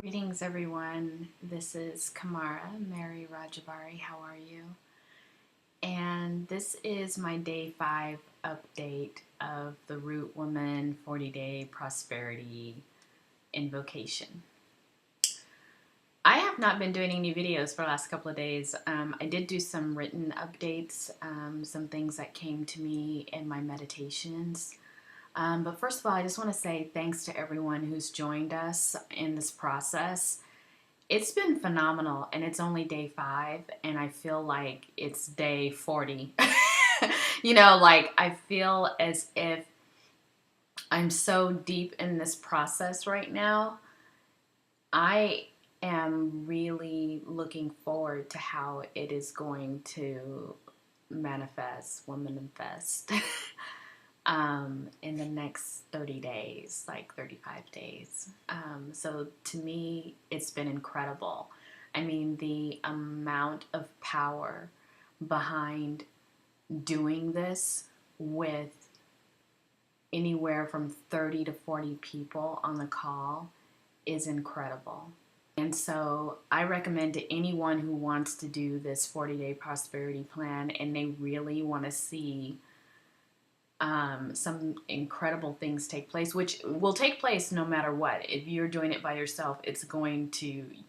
Greetings, everyone. This is Camara, Mary Rajabari. How are you? And this is my day 5 update of the Root Woman 40-Day Prosperity Invocation. I have not been doing any videos for the last couple of days. I did do some written updates, some things that came to me in my meditations. But first of all, I just want to say thanks to everyone who's joined us in this process. It's been phenomenal, and it's only day 5, and I feel like it's day 40. Like I feel as if I'm so deep in this process right now. I am really looking forward to how it is going to manifest in the next 30 days, like 35 days. So to me, it's been incredible. I mean, the amount of power behind doing this with anywhere from 30 to 40 people on the call is incredible. And so I recommend to anyone who wants to do this 40-day prosperity plan and they really want to see some incredible things take place, which will take place no matter what. If you're doing it by yourself,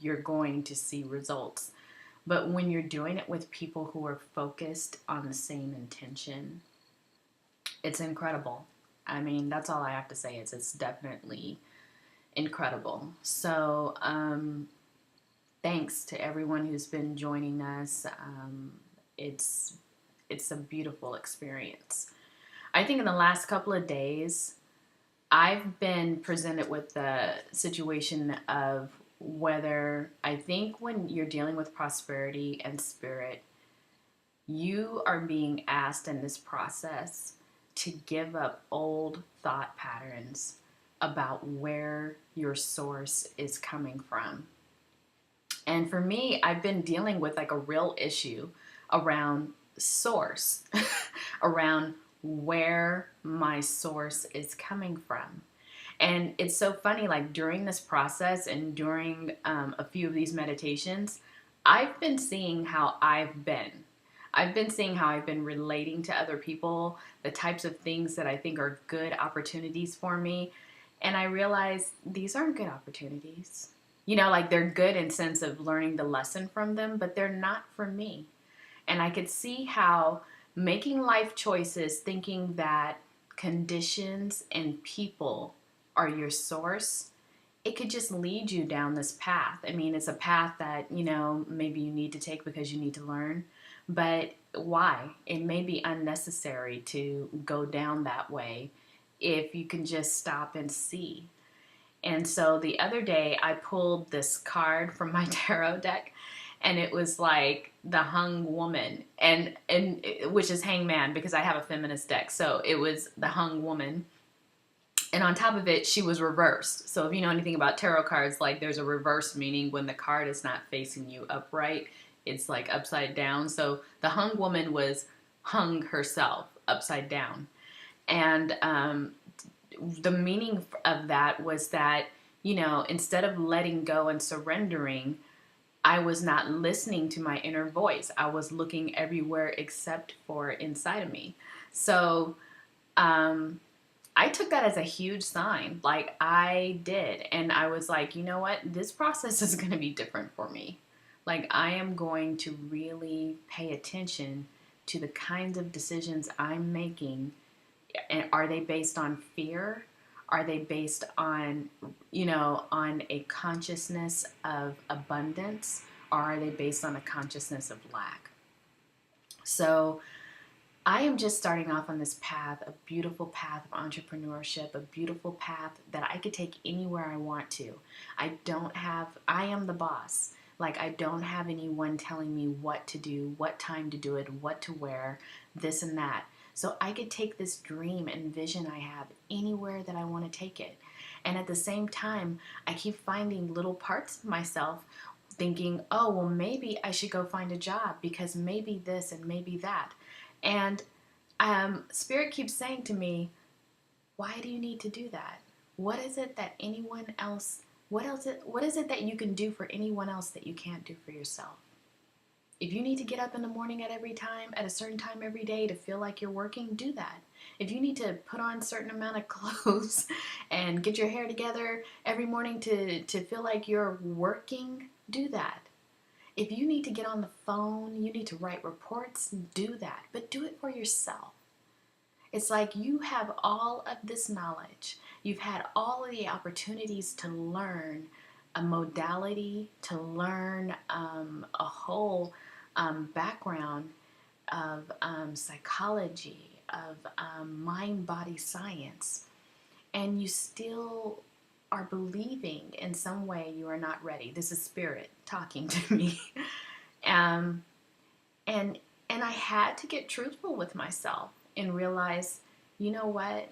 you're going to see results. But when you're doing it with people who are focused on the same intention, it's incredible. I mean, that's all I have to say. It's definitely incredible. So thanks to everyone who's been joining us. It's a beautiful experience. I think in the last couple of days, I've been presented with the situation of whether I think when you're dealing with prosperity and spirit, you are being asked in this process to give up old thought patterns about where your source is coming from. And for me, I've been dealing with like a real issue around source, around where my source is coming from. And it's so funny, like during this process and during a few of these meditations, I've been seeing how I've been. I've been seeing how I've been relating to other people, the types of things that I think are good opportunities for me. And I realize these aren't good opportunities. Like they're good in sense of learning the lesson from them, but they're not for me. And I could see how making life choices, thinking that conditions and people are your source, it could just lead you down this path. I mean, it's a path that, maybe you need to take because you need to learn, but why? It may be unnecessary to go down that way if you can just stop and see. And so the other day I pulled this card from my tarot deck, and it was like the hung woman, and which is hangman because I have a feminist deck. So it was the hung woman. And on top of it, she was reversed. So if you know anything about tarot cards, like there's a reverse meaning when the card is not facing you upright, it's like upside down. So the hung woman was hung herself upside down. And the meaning of that was that, instead of letting go and surrendering, I was not listening to my inner voice. I was looking everywhere except for inside of me. So I took that as a huge sign, like I did. And I was like, you know what? This process is going to be different for me. Like I am going to really pay attention to the kinds of decisions I'm making. And are they based on fear? Are they based on, on a consciousness of abundance, or are they based on a consciousness of lack? So I am just starting off on this path, a beautiful path of entrepreneurship, a beautiful path that I could take anywhere I want to. I am the boss. Like, I don't have anyone telling me what to do, what time to do it, what to wear, this and that. So I could take this dream and vision I have anywhere that I want to take it. And at the same time, I keep finding little parts of myself thinking, oh, well, maybe I should go find a job because maybe this and maybe that. And Spirit keeps saying to me, why do you need to do that? What is it that what is it that you can do for anyone else that you can't do for yourself? If you need to get up in the morning at a certain time every day to feel like you're working, do that. If you need to put on a certain amount of clothes and get your hair together every morning to feel like you're working, do that. If you need to get on the phone, you need to write reports, do that. But do it for yourself. It's like you have all of this knowledge. You've had all of the opportunities to learn a modality, to learn a whole background of psychology, of mind-body science, and you still are believing in some way you are not ready. This is Spirit talking to me. um, and and I had to get truthful with myself and realize, you know what?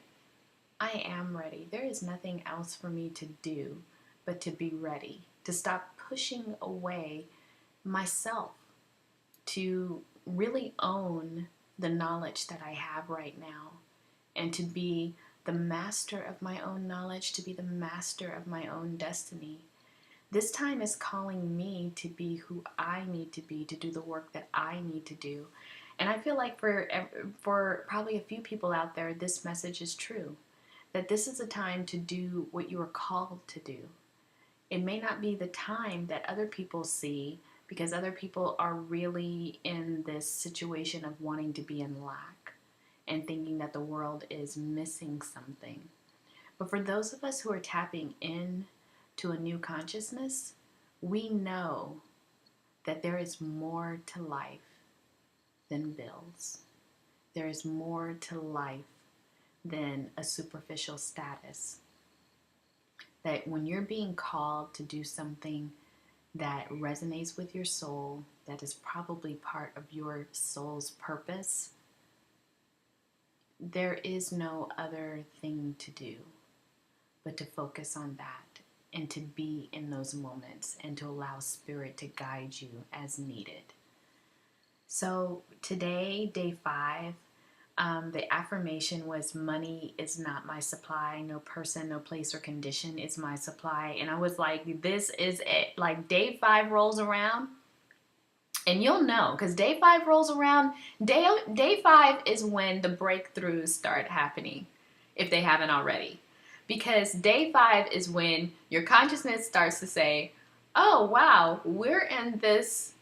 I am ready. There is nothing else for me to do but to be ready, to stop pushing away myself, to really own the knowledge that I have right now, and to be the master of my own knowledge, to be the master of my own destiny. This time is calling me to be who I need to be, to do the work that I need to do. And I feel like for probably a few people out there, this message is true. That this is a time to do what you are called to do. It may not be the time that other people see, because other people are really in this situation of wanting to be in lack and thinking that the world is missing something. But for those of us who are tapping in to a new consciousness, we know that there is more to life than bills. There is more to life than a superficial status. That when you're being called to do something that resonates with your soul, that is probably part of your soul's purpose, there is no other thing to do but to focus on that and to be in those moments and to allow Spirit to guide you as needed. So today, day 5, the affirmation was, money is not my supply. No person, no place, or condition is my supply. And I was like, this is it. Like, day 5 rolls around, and you'll know, because day 5 rolls around. Day 5 is when the breakthroughs start happening, if they haven't already. Because day 5 is when your consciousness starts to say, oh, wow, we're in this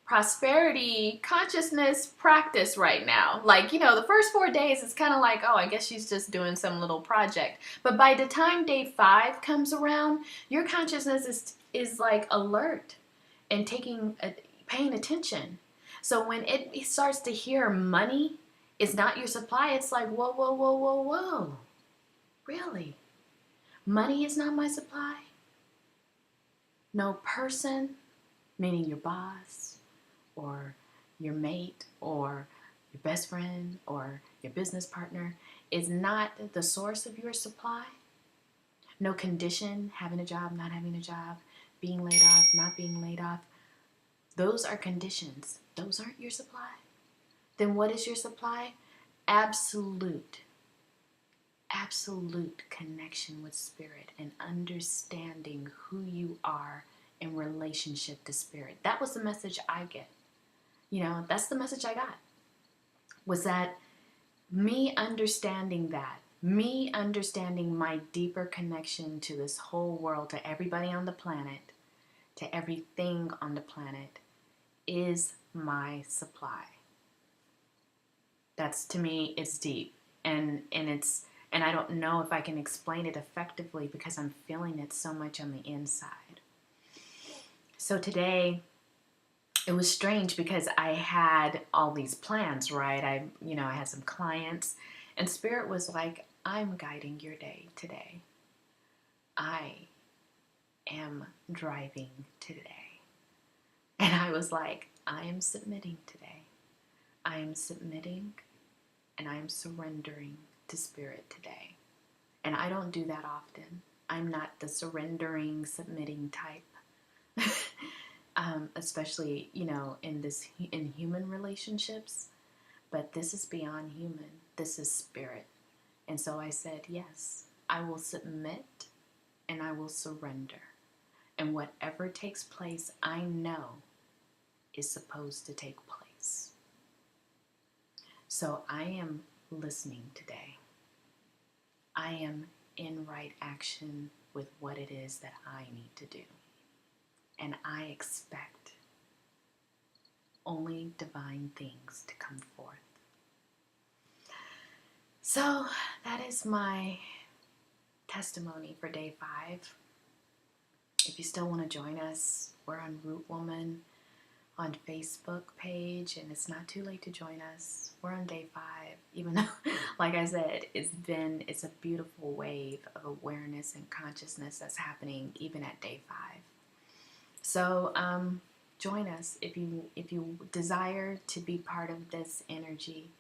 prosperity consciousness practice right now. Like, the first 4 days, it's kind of like, oh, I guess she's just doing some little project. But by the time day 5 comes around, your consciousness is like alert and paying attention. So when it starts to hear money is not your supply, it's like, whoa, whoa, whoa, whoa, whoa. Really? Money is not my supply? No person, meaning your boss, or your mate, or your best friend, or your business partner, is not the source of your supply? No condition, having a job, not having a job, being laid off, not being laid off. Those are conditions. Those aren't your supply. Then what is your supply? Absolute connection with Spirit and understanding who you are in relationship to Spirit. That was the message I get. That's the message I got. Was that me understanding my deeper connection to this whole world, to everybody on the planet, to everything on the planet, is my supply. That's, to me, it's deep. And And I don't know if I can explain it effectively because I'm feeling it so much on the inside. So today, it was strange because I had all these plans, right? I had some clients, and Spirit was like, I'm guiding your day today. I am driving today. And I was like, I am submitting today. I am submitting and I am surrendering to Spirit today. And I don't do that often. I'm not the surrendering, submitting type. Especially, in human relationships. But this is beyond human. This is spirit. And so I said, yes, I will submit and I will surrender. And whatever takes place, I know is supposed to take place. So I am listening today. I am in right action with what it is that I need to do. And I expect only divine things to come forth. So that is my testimony for day 5. If you still want to join us, we're on Wombmyn on Facebook page, and it's not too late to join us. We're on day 5, even though, like I said, it's a beautiful wave of awareness and consciousness that's happening even at day 5. So join us if you desire to be part of this energy.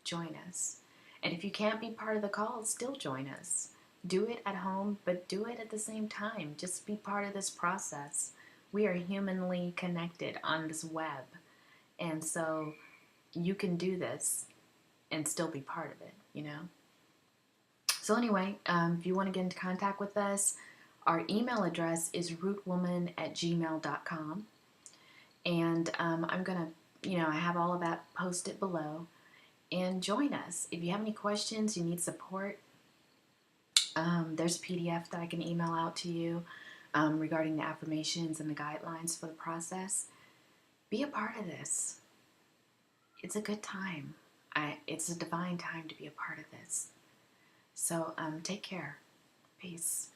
Join us. And if you can't be part of the call, still join us. Do it at home, but do it at the same time. Just be part of this process. We are humanly connected on this web. And so you can do this and still be part of it, So anyway, if you want to get into contact with us, our email address is rootwoman@gmail.com. And I'm going to, I have all of that posted below. And join us. If you have any questions, you need support, there's a PDF that I can email out to you regarding the affirmations and the guidelines for the process. Be a part of this. It's a good time. It's a divine time to be a part of this. So take care. Peace.